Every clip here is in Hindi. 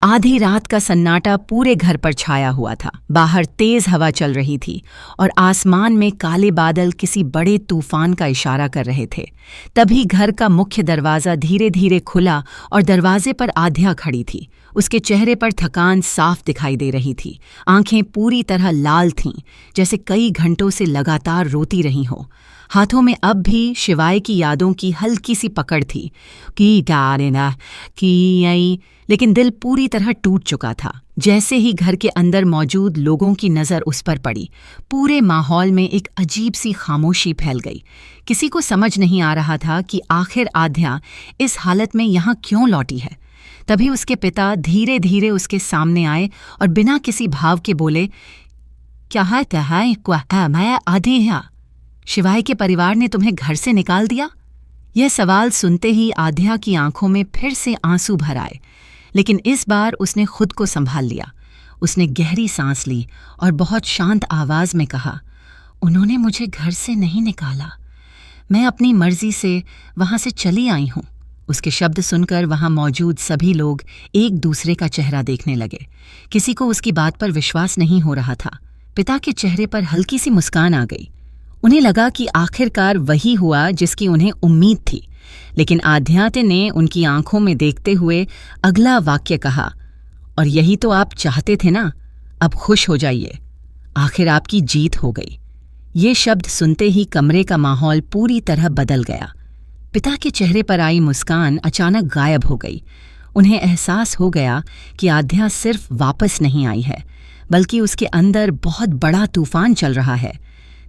आधी रात का सन्नाटा पूरे घर पर छाया हुआ था। बाहर तेज हवा चल रही थी और आसमान में काले बादल किसी बड़े तूफान का इशारा कर रहे थे। तभी घर का मुख्य दरवाज़ा धीरे धीरे खुला और दरवाजे पर आध्या खड़ी थी। उसके चेहरे पर थकान साफ दिखाई दे रही थी। आंखें पूरी तरह लाल थीं, जैसे कई घंटों से लगातार रोती रही हों। हाथों में अब भी शिवाय की यादों की हल्की सी पकड़ थी लेकिन दिल पूरी तरह टूट चुका था। जैसे ही घर के अंदर मौजूद लोगों की नज़र उस पर पड़ी, पूरे माहौल में एक अजीब सी खामोशी फैल गई। किसी को समझ नहीं आ रहा था कि आखिर आध्या इस हालत में यहाँ क्यों लौटी है। तभी उसके पिता धीरे धीरे उसके सामने आए और बिना किसी भाव के बोले, क्या है मैं आध्या, शिवाय के परिवार ने तुम्हें घर से निकाल दिया? यह सवाल सुनते ही आध्या की आंखों में फिर से आंसू भर आए, लेकिन इस बार उसने खुद को संभाल लिया। उसने गहरी सांस ली और बहुत शांत आवाज में कहा, उन्होंने मुझे घर से नहीं निकाला, मैं अपनी मर्जी से वहां से चली आई हूं। उसके शब्द सुनकर वहां मौजूद सभी लोग एक दूसरे का चेहरा देखने लगे। किसी को उसकी बात पर विश्वास नहीं हो रहा था। पिता के चेहरे पर हल्की सी मुस्कान आ गई। उन्हें लगा कि आखिरकार वही हुआ जिसकी उन्हें उम्मीद थी। लेकिन आध्यात्य ने उनकी आंखों में देखते हुए अगला वाक्य कहा, और यही तो आप चाहते थे ना, अब खुश हो जाइए, आखिर आपकी जीत हो गई। ये शब्द सुनते ही कमरे का माहौल पूरी तरह बदल गया। पिता के चेहरे पर आई मुस्कान अचानक गायब हो गई। उन्हें एहसास हो गया कि आध्या सिर्फ वापस नहीं आई है, बल्कि उसके अंदर बहुत बड़ा तूफान चल रहा है।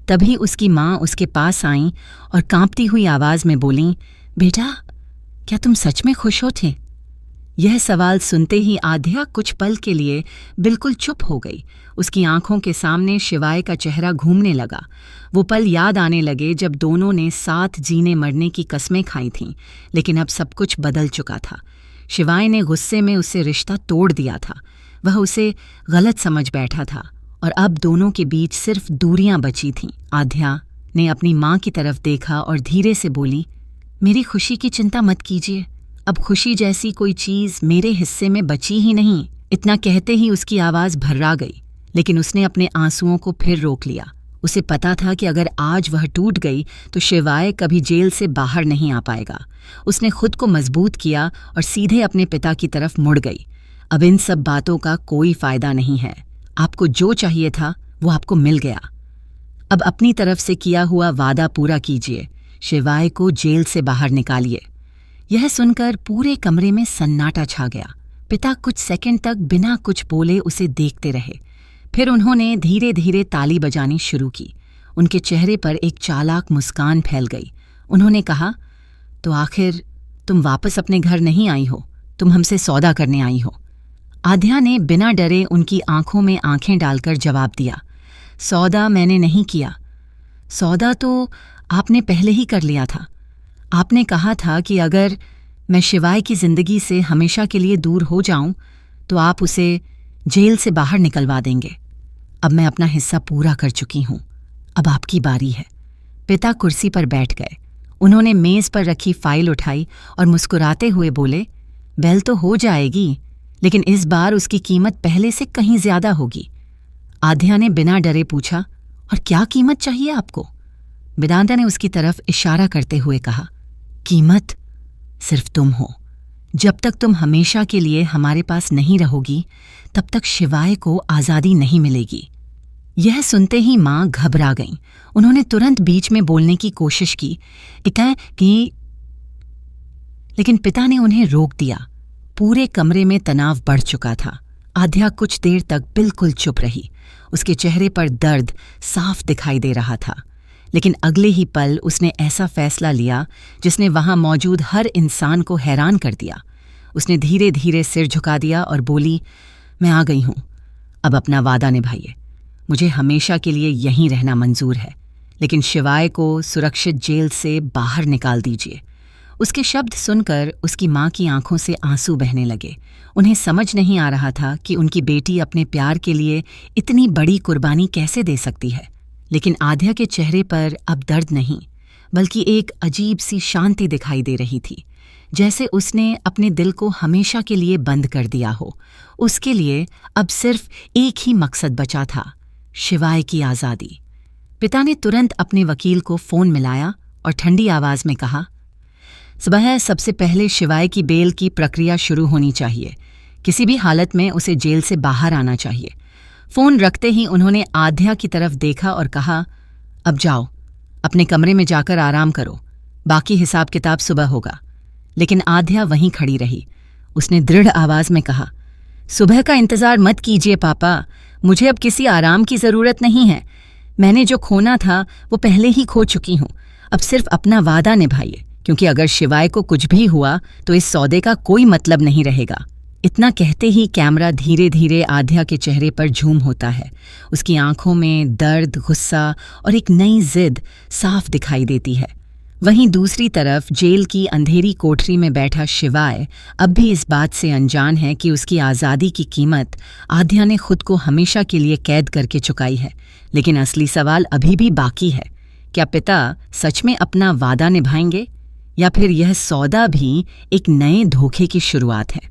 तभी उसकी माँ उसके पास आईं और कांपती हुई आवाज में बोलीं, बेटा, क्या तुम सच में खुश हो थे? यह सवाल सुनते ही आध्या कुछ पल के लिए बिल्कुल चुप हो गई। उसकी आंखों के सामने शिवाय का चेहरा घूमने लगा। वो पल याद आने लगे जब दोनों ने साथ जीने मरने की कस्में खाई थीं, लेकिन अब सब कुछ बदल चुका था। शिवाय ने गुस्से में उससे रिश्ता तोड़ दिया था। वह उसे गलत समझ बैठा था और अब दोनों के बीच सिर्फ दूरियां बची थीं। आध्या ने अपनी माँ की तरफ देखा और धीरे से बोली, मेरी खुशी की चिंता मत कीजिए, अब खुशी जैसी कोई चीज़ मेरे हिस्से में बची ही नहीं। इतना कहते ही उसकी आवाज़ भर्रा गई, लेकिन उसने अपने आंसुओं को फिर रोक लिया। उसे पता था कि अगर आज वह टूट गई तो शिवाय कभी जेल से बाहर नहीं आ पाएगा। उसने खुद को मजबूत किया और सीधे अपने पिता की तरफ मुड़ गई। अब इन सब बातों का कोई फायदा नहीं है। आपको जो चाहिए था वो आपको मिल गया। अब अपनी तरफ से किया हुआ वादा पूरा कीजिए, शिवाय को जेल से बाहर निकालिए। यह सुनकर पूरे कमरे में सन्नाटा छा गया। पिता कुछ सेकंड तक बिना कुछ बोले उसे देखते रहे। फिर उन्होंने धीरे धीरे ताली बजानी शुरू की। उनके चेहरे पर एक चालाक मुस्कान फैल गई। उन्होंने कहा, तो आखिर तुम वापस अपने घर नहीं आई हो, तुम हमसे सौदा करने आई हो। आध्या ने बिना डरे उनकी आंखों में आंखें डालकर जवाब दिया, सौदा मैंने नहीं किया। सौदा तो आपने पहले ही कर लिया था। आपने कहा था कि अगर मैं शिवाय की जिंदगी से हमेशा के लिए दूर हो जाऊं तो आप उसे जेल से बाहर निकलवा देंगे। अब मैं अपना हिस्सा पूरा कर चुकी हूं, अब आपकी बारी है। पिता कुर्सी पर बैठ गए। उन्होंने मेज पर रखी फाइल उठाई और मुस्कुराते हुए बोले, बेल तो हो जाएगी, लेकिन इस बार उसकी कीमत पहले से कहीं ज्यादा होगी। आध्या ने बिना डरे पूछा, और क्या कीमत चाहिए आपको? वेदांता ने उसकी तरफ इशारा करते हुए कहा, कीमत सिर्फ तुम हो। जब तक तुम हमेशा के लिए हमारे पास नहीं रहोगी, तब तक शिवाय को आज़ादी नहीं मिलेगी। यह सुनते ही माँ घबरा गईं। उन्होंने तुरंत बीच में बोलने की कोशिश की लेकिन पिता ने उन्हें रोक दिया। पूरे कमरे में तनाव बढ़ चुका था। आध्या कुछ देर तक बिल्कुल चुप रही। उसके चेहरे पर दर्द साफ दिखाई दे रहा था, लेकिन अगले ही पल उसने ऐसा फैसला लिया जिसने वहां मौजूद हर इंसान को हैरान कर दिया। उसने धीरे धीरे सिर झुका दिया और बोली, मैं आ गई हूं, अब अपना वादा निभाइए। मुझे हमेशा के लिए यहीं रहना मंजूर है, लेकिन शिवाय को सुरक्षित जेल से बाहर निकाल दीजिए। उसके शब्द सुनकर उसकी माँ की आंखों से आंसू बहने लगे। उन्हें समझ नहीं आ रहा था कि उनकी बेटी अपने प्यार के लिए इतनी बड़ी कुर्बानी कैसे दे सकती है। लेकिन आध्या के चेहरे पर अब दर्द नहीं, बल्कि एक अजीब सी शांति दिखाई दे रही थी, जैसे उसने अपने दिल को हमेशा के लिए बंद कर दिया हो। उसके लिए अब सिर्फ एक ही मकसद बचा था, शिवाय की आज़ादी। पिता ने तुरंत अपने वकील को फ़ोन मिलाया और ठंडी आवाज़ में कहा, सुबह सबसे पहले शिवाय की बेल की प्रक्रिया शुरू होनी चाहिए। किसी भी हालत में उसे जेल से बाहर आना चाहिए। फ़ोन रखते ही उन्होंने आध्या की तरफ देखा और कहा, अब जाओ, अपने कमरे में जाकर आराम करो, बाकी हिसाब किताब सुबह होगा। लेकिन आध्या वहीं खड़ी रही। उसने दृढ़ आवाज़ में कहा, सुबह का इंतज़ार मत कीजिए पापा, मुझे अब किसी आराम की ज़रूरत नहीं है। मैंने जो खोना था वो पहले ही खो चुकी हूँ। अब सिर्फ अपना वादा निभाइए, क्योंकि अगर शिवाय को कुछ भी हुआ तो इस सौदे का कोई मतलब नहीं रहेगा। इतना कहते ही कैमरा धीरे धीरे आध्या के चेहरे पर झूम होता है। उसकी आंखों में दर्द, गुस्सा और एक नई जिद साफ दिखाई देती है। वहीं दूसरी तरफ जेल की अंधेरी कोठरी में बैठा शिवाय अब भी इस बात से अनजान है कि उसकी आज़ादी की कीमत आध्या ने खुद को हमेशा के लिए कैद करके चुकाई है। लेकिन असली सवाल अभी भी बाकी है, क्या पिता सच में अपना वादा निभाएंगे या फिर यह सौदा भी एक नए धोखे की शुरुआत है?